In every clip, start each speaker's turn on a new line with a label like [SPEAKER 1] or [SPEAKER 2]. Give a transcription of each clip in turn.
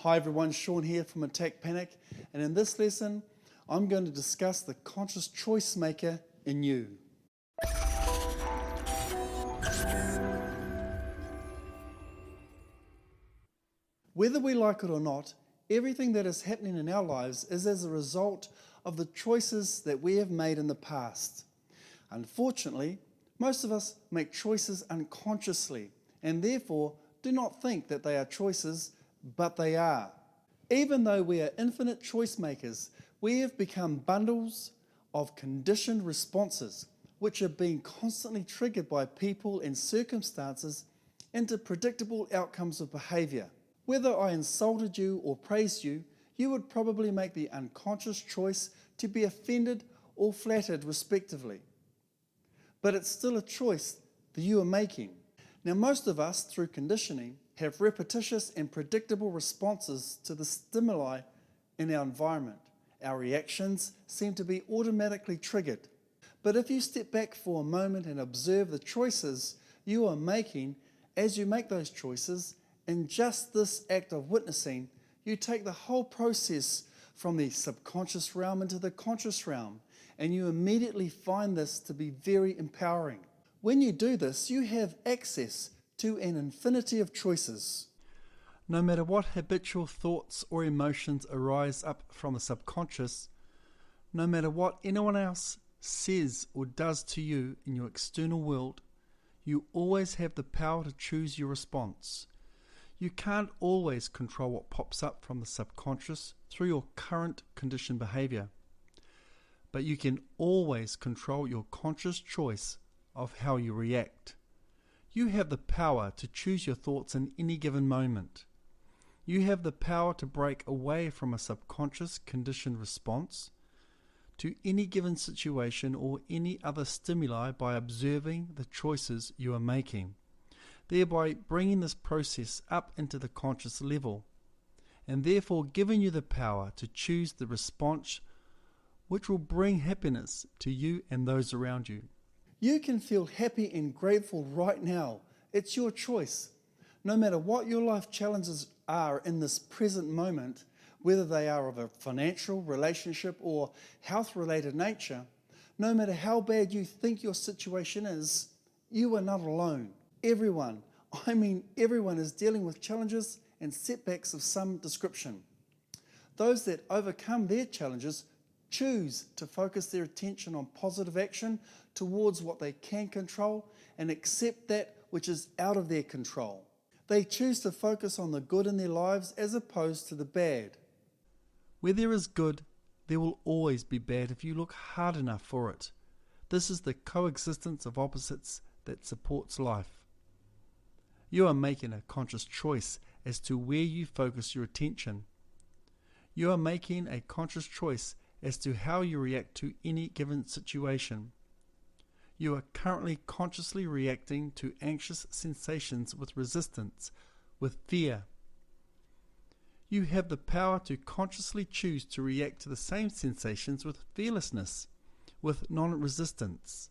[SPEAKER 1] Hi everyone, Sean here from Attack Panic, and in this lesson I'm going to discuss the conscious choice maker in you. Whether we like it or not, everything that is happening in our lives is as a result of the choices that we have made in the past. Unfortunately, most of us make choices unconsciously and therefore do not think that they are choices, but they are. Even though we are infinite choice makers, we have become bundles of conditioned responses which are being constantly triggered by people and circumstances into predictable outcomes of behaviour. Whether I insulted you or praised you, you would probably make the unconscious choice to be offended or flattered respectively. But it's still a choice that you are making. Now, most of us, through conditioning, have repetitious and predictable responses to the stimuli in our environment. Our reactions seem to be automatically triggered. But if you step back for a moment and observe the choices you are making as you make those choices, in just this act of witnessing, you take the whole process from the subconscious realm into the conscious realm, and you immediately find this to be very empowering. When you do this, you have access to an infinity of choices. No matter what habitual thoughts or emotions arise up from the subconscious, no matter what anyone else says or does to you in your external world, you always have the power to choose your response. You can't always control what pops up from the subconscious through your current conditioned behaviour, but you can always control your conscious choice of how you react. You have the power to choose your thoughts in any given moment. You have the power to break away from a subconscious conditioned response to any given situation or any other stimuli by observing the choices you are making, thereby bringing this process up into the conscious level, and therefore giving you the power to choose the response which will bring happiness to you and those around you. You can feel happy and grateful right now. It's your choice. No matter what your life challenges are in this present moment, whether they are of a financial, relationship, or health-related nature, no matter how bad you think your situation is, you are not alone. Everyone, everyone is dealing with challenges and setbacks of some description. Those that overcome their challenges choose to focus their attention on positive action towards what they can control and accept that which is out of their control. They choose to focus on the good in their lives as opposed to the bad. Where there is good, there will always be bad if you look hard enough for it. This is the coexistence of opposites that supports life. You are making a conscious choice as to where you focus your attention. You are making a conscious choice as to how you react to any given situation. You are currently consciously reacting to anxious sensations with resistance, with fear. You have the power to consciously choose to react to the same sensations with fearlessness, with non-resistance.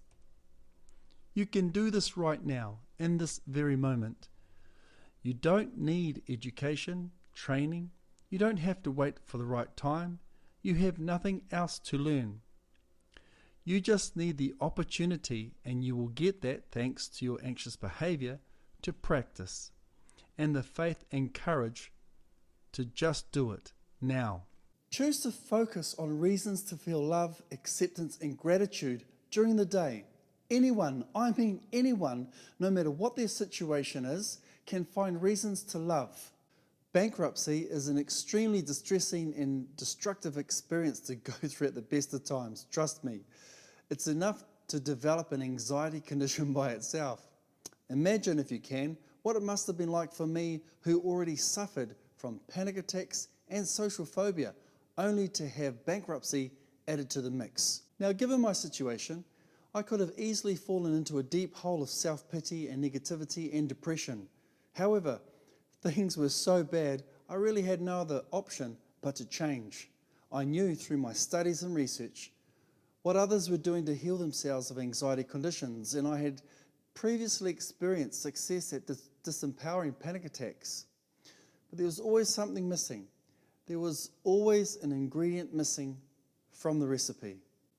[SPEAKER 1] You can do this right now, in this very moment. You don't need education, training. You don't have to wait for the right time. You have nothing else to learn. You just need the opportunity, and you will get that thanks to your anxious behavior, to practice, and the faith and courage to just do it now. Choose to focus on reasons to feel love, acceptance, and gratitude during the day. Anyone, no matter what their situation is, can find reasons to love. Bankruptcy is an extremely distressing and destructive experience to go through at the best of times, trust me. It's enough to develop an anxiety condition by itself. Imagine, if you can, what it must have been like for me, who already suffered from panic attacks and social phobia, only to have bankruptcy added to the mix. Now, given my situation, I could have easily fallen into a deep hole of self-pity and negativity and depression. However, things were so bad, I really had no other option but to change. I knew through my studies and research what others were doing to heal themselves of anxiety conditions, and I had previously experienced success at disempowering panic attacks. but there was always something missing. There was always an ingredient missing from the recipe.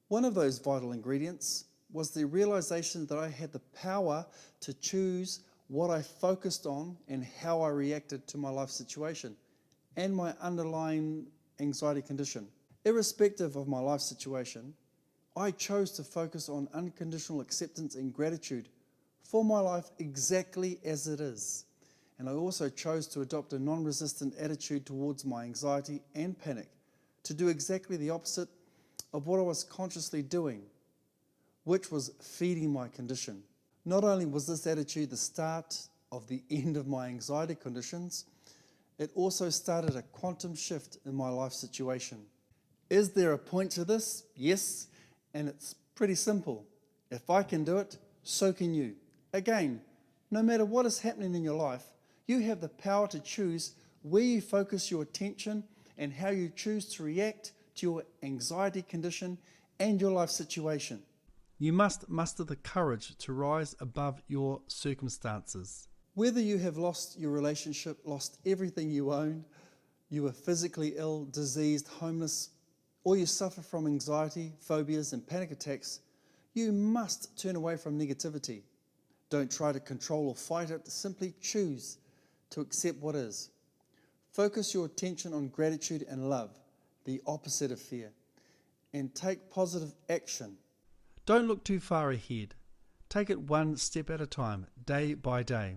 [SPEAKER 1] One of those vital ingredients was the realization that I had the power to choose what I focused on and how I reacted to my life situation and my underlying anxiety condition. Irrespective of my life situation, I chose to focus on unconditional acceptance and gratitude for my life exactly as it is. And I also chose to adopt a non-resistant attitude towards my anxiety and panic, to do exactly the opposite of what I was consciously doing, which was feeding my condition. Not only was this attitude the start of the end of my anxiety conditions, it also started a quantum shift in my life situation. Is there a point to this? Yes, and it's pretty simple. If I can do it, so can you. Again, no matter what is happening in your life, you have the power to choose where you focus your attention and how you choose to react to your anxiety condition and your life situation. You must muster the courage to rise above your circumstances. Whether you have lost your relationship, lost everything you own, you are physically ill, diseased, homeless, or you suffer from anxiety, phobias, and panic attacks, you must turn away from negativity. Don't try to control or fight it, simply choose to accept what is. Focus your attention on gratitude and love, the opposite of fear, and take positive action. Don't look too far ahead. Take it one step at a time, day by day.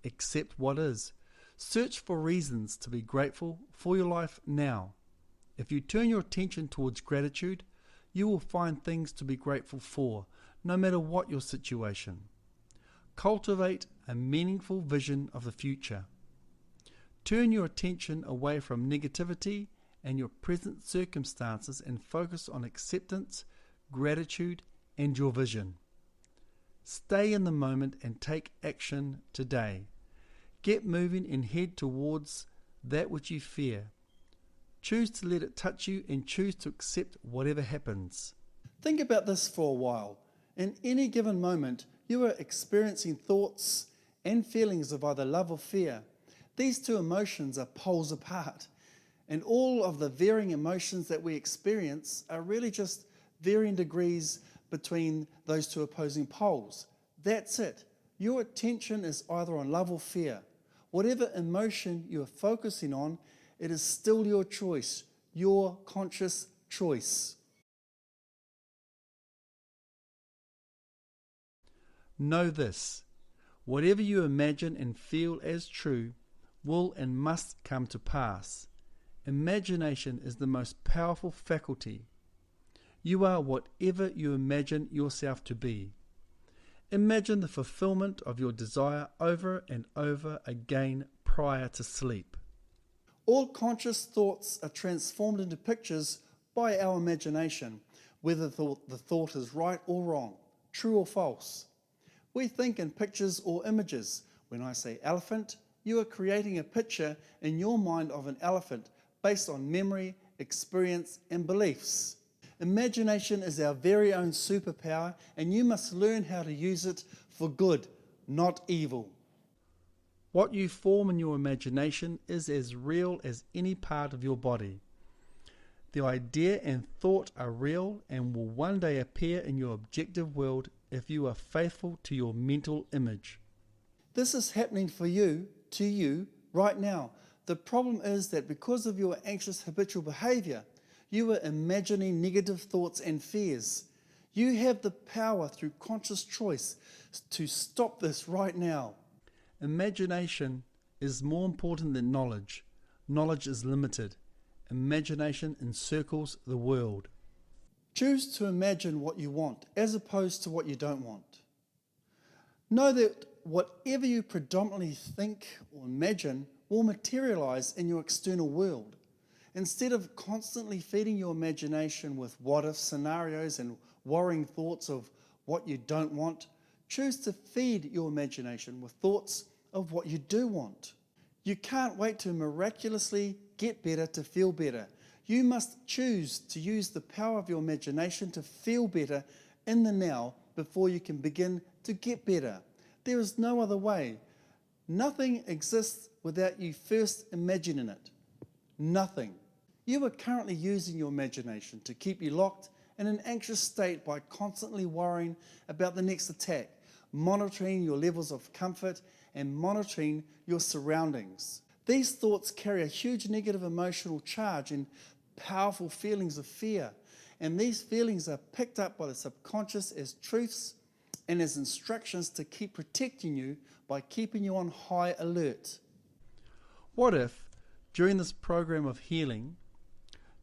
[SPEAKER 1] Accept what is. Search for reasons to be grateful for your life now. If you turn your attention towards gratitude, you will find things to be grateful for, no matter what your situation. Cultivate a meaningful vision of the future. Turn your attention away from negativity and your present circumstances and focus on acceptance, gratitude, and your vision. Stay in the moment and take action today. Get moving and head towards that which you fear. Choose to let it touch you and choose to accept whatever happens. Think about this for a while. In any given moment, you are experiencing thoughts and feelings of either love or fear. These two emotions are poles apart, and all of the varying emotions that we experience are really just varying degrees between those two opposing poles. That's it. Your attention is either on love or fear. Whatever emotion you are focusing on, it is still your choice, your conscious choice. Know this: whatever you imagine and feel as true will and must come to pass. Imagination is the most powerful faculty. You are whatever you imagine yourself to be. Imagine the fulfillment of your desire over and over again prior to sleep. All conscious thoughts are transformed into pictures by our imagination, whether the thought is right or wrong, true or false. We think in pictures or images. When I say elephant, you are creating a picture in your mind of an elephant based on memory, experience, and beliefs. Imagination is our very own superpower, and you must learn how to use it for good, not evil. What you form in your imagination is as real as any part of your body. The idea and thought are real and will one day appear in your objective world if you are faithful to your mental image. This is happening for you, to you, right now. The problem is that because of your anxious habitual behavior, you are imagining negative thoughts and fears. You have the power through conscious choice to stop this right now. Imagination is more important than knowledge. Knowledge is limited. Imagination encircles the world. Choose to imagine what you want as opposed to what you don't want. Know that whatever you predominantly think or imagine will materialize in your external world. Instead of constantly feeding your imagination with what-if scenarios and worrying thoughts of what you don't want, choose to feed your imagination with thoughts of what you do want. You can't wait to miraculously get better to feel better. You must choose to use the power of your imagination to feel better in the now before you can begin to get better. There is no other way. Nothing exists without you first imagining it. Nothing. You are currently using your imagination to keep you locked in an anxious state by constantly worrying about the next attack, monitoring your levels of comfort, and monitoring your surroundings. These thoughts carry a huge negative emotional charge and powerful feelings of fear, and these feelings are picked up by the subconscious as truths and as instructions to keep protecting you by keeping you on high alert. What if, during this program of healing,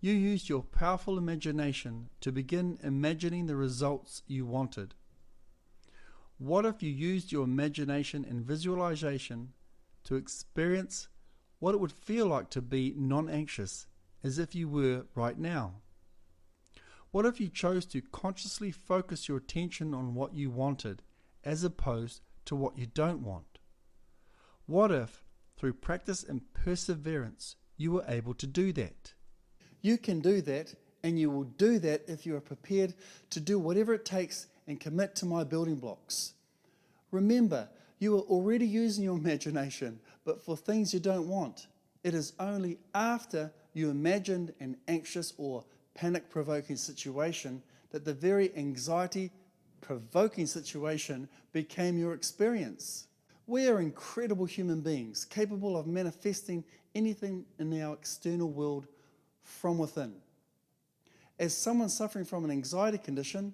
[SPEAKER 1] you used your powerful imagination to begin imagining the results you wanted? What if you used your imagination and visualization to experience what it would feel like to be non-anxious, as if you were right now? What if you chose to consciously focus your attention on what you wanted, as opposed to what you don't want? What if, through practice and perseverance, you were able to do that? You can do that, and you will do that if you are prepared to do whatever it takes and commit to my building blocks. Remember, you are already using your imagination, but for things you don't want. It is only after you imagined an anxious or panic-provoking situation that the very anxiety-provoking situation became your experience. We are incredible human beings, capable of manifesting anything in our external world from within. As someone suffering from an anxiety condition,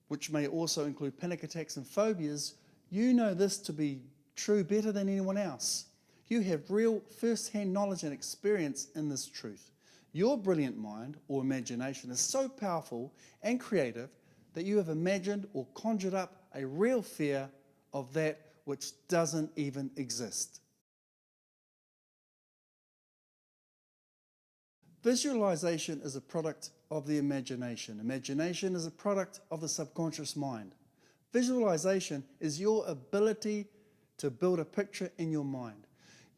[SPEAKER 1] which may also include panic attacks and phobias, you know this to be true better than anyone else. You have real first-hand knowledge and experience in this truth. Your brilliant mind or imagination is so powerful and creative that you have imagined or conjured up a real fear of that which doesn't even exist. Visualization is a product of the imagination. Imagination is a product of the subconscious mind. Visualization is your ability to build a picture in your mind.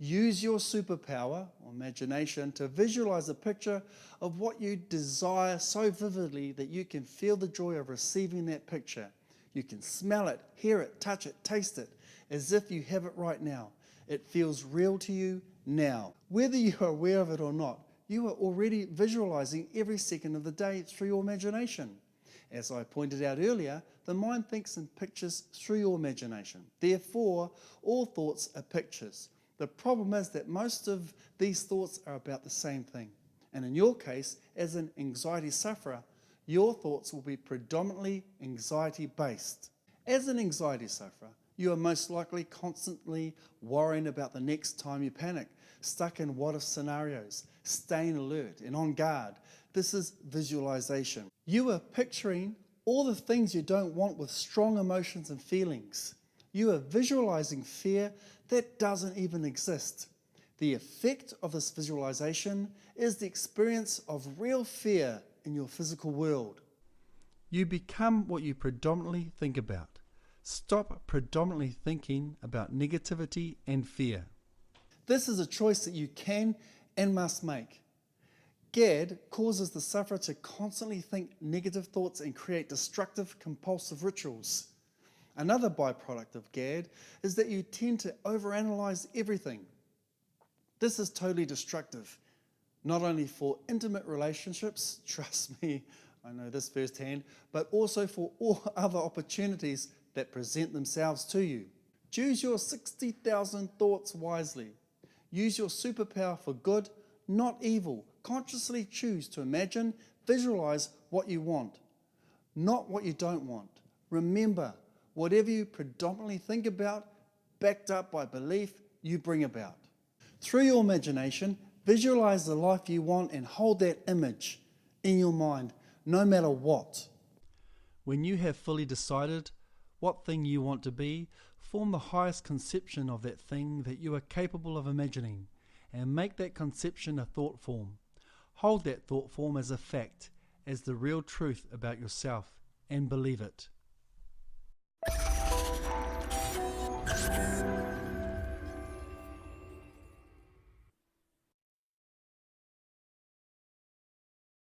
[SPEAKER 1] Use your superpower, or imagination, to visualize a picture of what you desire so vividly that you can feel the joy of receiving that picture. You can smell it, hear it, touch it, taste it, as if you have it right now. It feels real to you now. Whether you are aware of it or not, you are already visualizing every second of the day through your imagination. As I pointed out earlier, the mind thinks in pictures through your imagination. Therefore, all thoughts are pictures. The problem is that most of these thoughts are about the same thing. And in your case, as an anxiety sufferer, your thoughts will be predominantly anxiety-based. As an anxiety sufferer, you are most likely constantly worrying about the next time you panic, stuck in what-if scenarios, staying alert and on guard. This is visualization. You are picturing all the things you don't want with strong emotions and feelings. You are visualizing fear that doesn't even exist. The effect of this visualization is the experience of real fear in your physical world. You become what you predominantly think about. Stop predominantly thinking about negativity and fear. This is a choice that you can and must make. GAD causes the sufferer to constantly think negative thoughts and create destructive, compulsive rituals. Another byproduct of GAD is that you tend to overanalyze everything. This is totally destructive, not only for intimate relationships, trust me, I know this firsthand, but also for all other opportunities that present themselves to you. Choose your 60,000 thoughts wisely. Use your superpower for good, not evil. Consciously choose to imagine, visualize what you want, not what you don't want. Remember, whatever you predominantly think about, backed up by belief, you bring about. Through your imagination, visualize the life you want and hold that image in your mind, no matter what. When you have fully decided what thing you want to be, form the highest conception of that thing that you are capable of imagining, and make that conception a thought form. Hold that thought form as a fact, as the real truth about yourself, and believe it.